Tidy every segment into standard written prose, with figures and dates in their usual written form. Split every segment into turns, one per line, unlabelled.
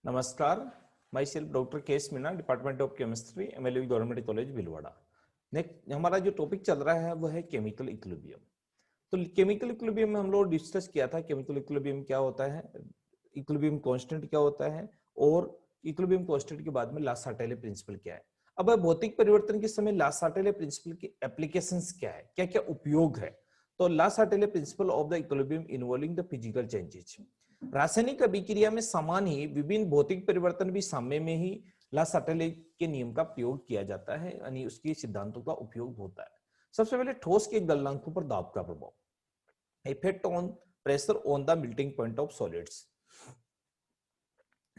नमस्कार, my self doctor K S Meena, department of chemistry, MLV government college Bhilwara. Next हमारा जो topic चल रहा है वो है केमिकल इक्विलिब्रियम। तो केमिकल इक्विलिब्रियम में हम लोग डिस्कस किया था केमिकल इक्विलिब्रियम क्या होता है, इक्विलिब्रियम कांस्टेंट क्या होता है और इक्विलिब्रियम कांस्टेंट के बाद में लासाटेले प्रिंसिपल क्या है। अब भौतिक परिवर्तन के समय लासाटेले प्रिंसिपल की एप्लीकेशंस क्या है, क्या क्या उपयोग है। तो Le Chatelier principle of the equilibrium involving the physical changes. रासायनिक अभिक्रिया में समान ही विभिन्न भौतिक परिवर्तन भी साम्य में ही लासाटेले के नियम का प्रयोग किया जाता है, यानी उसके सिद्धांतों का उपयोग होता है। सबसे पहले ठोस के गलनांकों पर दाब का प्रभाव, effect on pressure on the melting point of solids.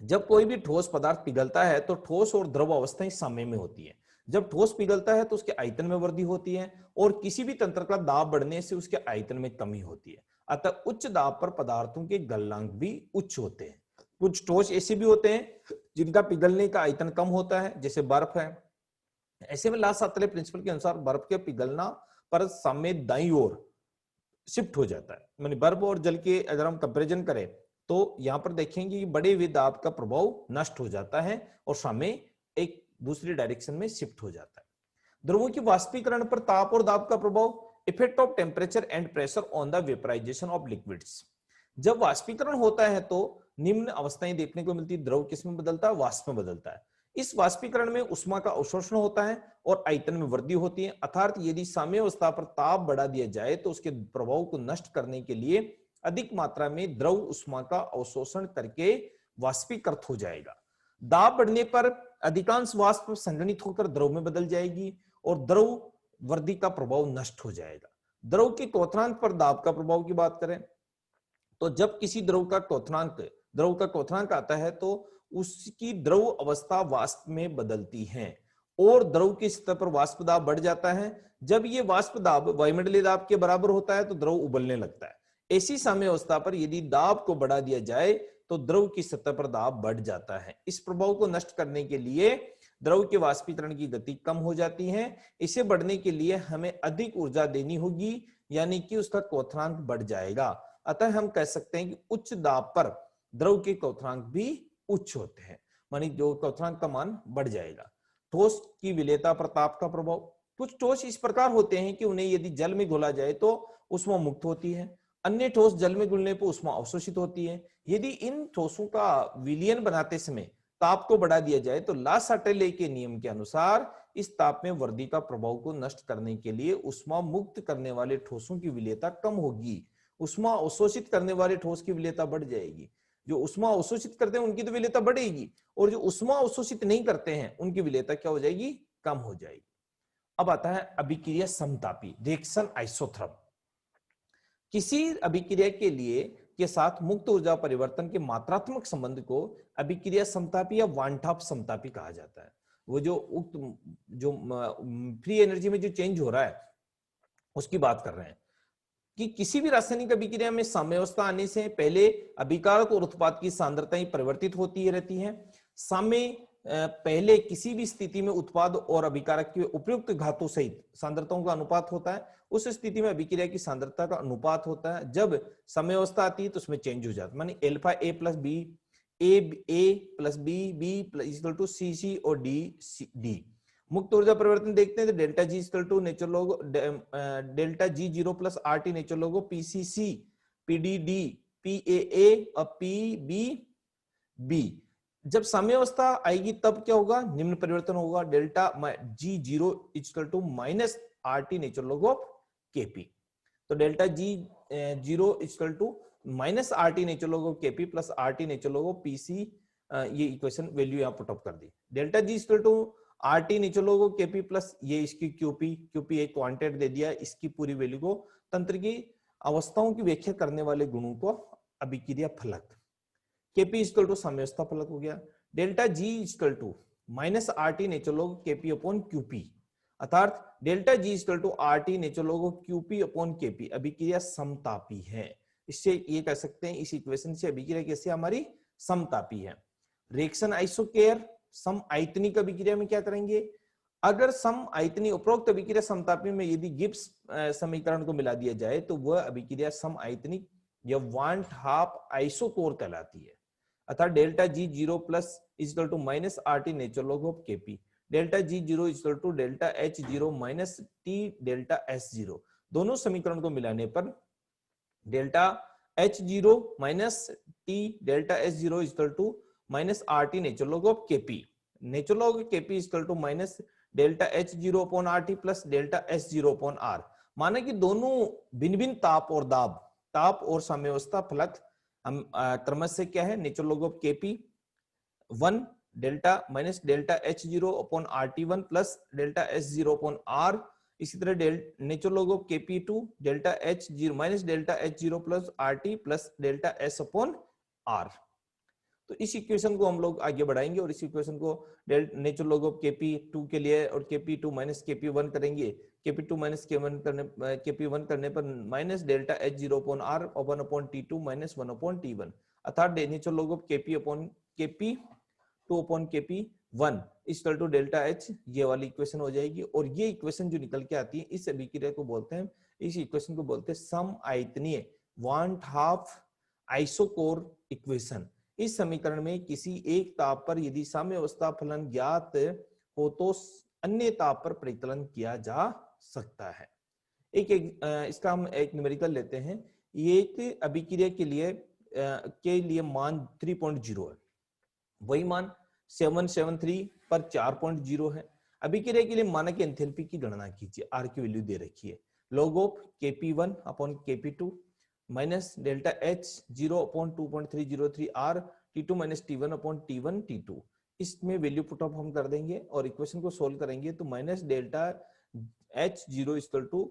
जब कोई भी ठोस पदार्थ पिघलता है तो ठोस और द्रव अवस्थाएं साम्य में होती है। जब ठोस पिघलता है तो उसके आयतन में वृद्धि होती है और किसी भी तंत्र का दाब बढ़ने से उसके आयतन में कमी होती है। अतः उच्च दाब पर पदार्थों के गलनांक भी उच्च होते हैं। कुछ ठोस ऐसे भी होते हैं जिनका पिघलने का आयतन कम होता है, जैसे बर्फ है। ऐसे में लासाटेले प्रिंसिपल के अनुसार बर्फ के पिघलना पर साम्य दाईं ओर शिफ्ट हो जाता है। माने बर्फ और जल के अगर हम कंपैरिजन करें तो यहां पर देखेंगे कि बड़े हुए दाब का प्रभाव नष्ट हो जाता है और साम्य एक दूसरी डायरेक्शन में शिफ्ट हो जाता है। द्रवों की वाष्पीकरण पर ताप और दाब का प्रभाव, effect of temperature and pressure on the vaporisation of liquids. जब वाष्पीकरण होता है तो निम्न अवस्थाएं देखने को मिलती है। द्रव किस में बदलता है? वाष्प में बदलता है। इस वाष्पीकरण में उष्मा का अवशोषण होता है और आयतन में वृद्धि होती है। अर्थात यदि साम्य अवस्था पर ताप बढ़ा दिया जाए तो उसके प्रभाव को नष्ट करने के लिए अधिक मात्रा में द्रव उष्मा का अवशोषण करके वाष्पीकृत हो जाएगा। दाब बढ़ने पर अधिकांश वाष्प संघनित होकर द्रव में बदल जाएगी और द्रव वृद्धि का प्रभाव नष्ट हो जाएगा। द्रव के क्वथनांक पर दाब का प्रभाव की बात करें तो जब किसी द्रव का क्वथनांक आता है तो उसकी द्रव अवस्था वाष्प में बदलती है और द्रव की सतह पर वाष्प दाब बढ़ जाता है। जब ये वाष्प दाब वायुमंडलीय दाब के बराबर होता है तो द्रव उबलने लगता है। ऐसी साम्य अवस्था पर यदि दाब को बढ़ा दिया जाए तो द्रव की सतह पर दाब बढ़ जाता है। इस प्रभाव को नष्ट करने के लिए द्रव के वाष्पीकरण की गति कम हो जाती है। इसे बढ़ने के लिए हमें अधिक ऊर्जा देनी होगी, यानी कि उसका क्वथनांक बढ़ जाएगा। अतः हम कह सकते हैं कि उच्च दाब पर द्रव के क्वथनांक भी उच्च होते हैं, मानी जो क्वथनांक का मान बढ़ जाएगा। ठोस की विलेयता पर ताप का प्रभाव, कुछ ठोस इस प्रकार होते हैं कि उन्हें यदि जल में घोला जाए तो उष्मा मुक्त होती है, अन्य ठोस जल में घुलने पर उष्मा अवशोषित होती है। यदि इन ठोसों का विलयन बनाते समय ताप को बढ़ा दिया जाए तो लासाटेले के नियम के अनुसार इस ताप में वृद्धि का प्रभाव को नष्ट करने के लिए उष्मा मुक्त करने वाले ठोसों की विलेयता कम होगी, उष्मा अवशोषित करने वाले ठोस की विलेयता बढ़ जाएगी। जो उष्मा अवशोषित करते हैं उनकी तो विलेयता बढ़ेगी और जो उष्मा अवशोषित नहीं करते हैं उनकी विलेयता क्या हो जाएगी? कम हो जाएगी। अब आता है अभिक्रिया समतापी, रिएक्शन आइसोथर्म। किसी अभिक्रिया के लिए के साथ मुक्त ऊर्जा परिवर्तन के मात्रात्मक संबंध को अभिक्रिया समतापी या वांटाप समतापी कहा जाता है। वो जो फ्री एनर्जी में जो चेंज हो रहा है उसकी बात कर रहे हैं कि किसी भी रासायनिक अभिक्रिया में साम्यावस्था आने से पहले अभिकारक और उत्पाद की सांद्रताएं परिवर्तित होती रहती हैं। साम्य पहले किसी भी स्थिति में उत्पाद और अभिकारक के उपयुक्त घातों सहित सांद्रताओं का अनुपात होता है। उस स्थिति में अभिक्रिया की सांद्रता का अनुपात होता है। जब साम्यावस्था आती है तो उसमें चेंज हो जाता है, मानी alpha A plus B, A plus B plus equal to C C और डी। मुक्त ऊर्जा परिवर्तन देखते हैं तो delta G equal to natural log delta G zero plus R T natural log PCC PDD PAA और पीबी। जब साम्यावस्था आएगी तब क्या होगा? निम्न परिवर्तन होगा, delta G zero equal to minus R T natural log of KP. तो delta G zero equal to minus R T natural log of KP plus R T natural log of PC. ये equation value यहाँ put up कर दी। Delta G equal to R T नीचे लोगों KP plus ये इसकी QP एक quantity दे दिया, इसकी पूरी वैल्यू को तंत्र की अवस्थाओं की व्याख्या करने वाले गुणों को अभिक्रिया फलक केपी इक्वल टू साम्यावस्था फलक हो गया। Delta G equal to minus R T natural log KP upon QP, अर्थात delta G equal to R T natural log QP upon KP अभिक्रिया समतापी है। इससे ये कह सकते हैं इस इक्वेशन से अभिक्रिया कैसे हमारी समतापी है। रिएक्शन आइसोकेयर सम आयतनिक अभिक्रिया में क्या करेंगे? अगर सम आयतनी उपरोक्त अभिक्रिया समतापी में यदि गिब्स समीकरण को मिला दिया जाए तो वह अभिक्रिया सम आयतनिक या वांट हाफ आइसोकोर कहलाती है। अर्थात delta G zero plus equal to minus R T natural log of K P, delta G zero equal to delta H zero minus T delta S zero. दोनों समीकरण को मिलाने पर delta H zero minus T delta S zero equal to minus R T natural log of K P, natural log of K P equal to minus delta H zero upon R T plus delta S zero upon are. माना कि दोनों भिन्न भिन्न ताप और दाब, ताप और साम्यावस्था फलक हम क्रमश से क्या है, natural log of K P 1 delta minus delta H zero upon R T one plus delta S zero upon R. इसी तरह natural log of KP two delta H zero minus delta H zero plus R T plus delta S upon R. तो इस equation को हम लोग आगे बढ़ाएंगे और इस इक्वेशन को natural log of KP two के लिए और KP two minus KP one करेंगे। KP two minus KP one करने पर minus delta H zero upon R one upon T two minus one upon T one, अर्थात natural log of KP upon KP two upon KP one equal to delta H, ये वाली equation हो जाएगी। और ये equation जो निकल के आती है इस अभिक्रिया को बोलते हैं, इस इक्वेशन को बोलते हैं सम आयतनीय वांट हाफ आइसोकोर इक्वेशन। इस समीकरण में किसी एक ताप पर यदि साम्यावस्था फलन ज्ञात हो तो अन्य ताप पर परिकलन किया जा सकता है। इसका हम एक न्यूमेरिकल लेते हैं। ये एक अभिक्रिया के लिए मान 3.0 है, वही मान 773 पर 4.0 है। अभिक्रिया के लिए मानक एंथैल्पी की गणना कीजिए, आर की वैल्यू दे रखी है, log of kp1 upon kp2 minus delta H zero upon 2.303 R T2 minus T1 upon T1 T2। इसमें वैल्यू पुट अप हम कर देंगे और इक्वेशन को सोल्व करेंगे तो minus delta H zero equal to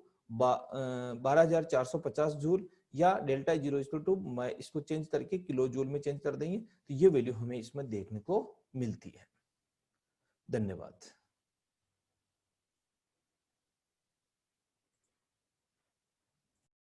12,450 joule या डेल्टा जीरो इक्वल टू, इसको चेंज करके किलो जूल में चेंज कर देंगे तो ये वैल्यू हमें इसमें देखने को मिलती है। धन्यवाद।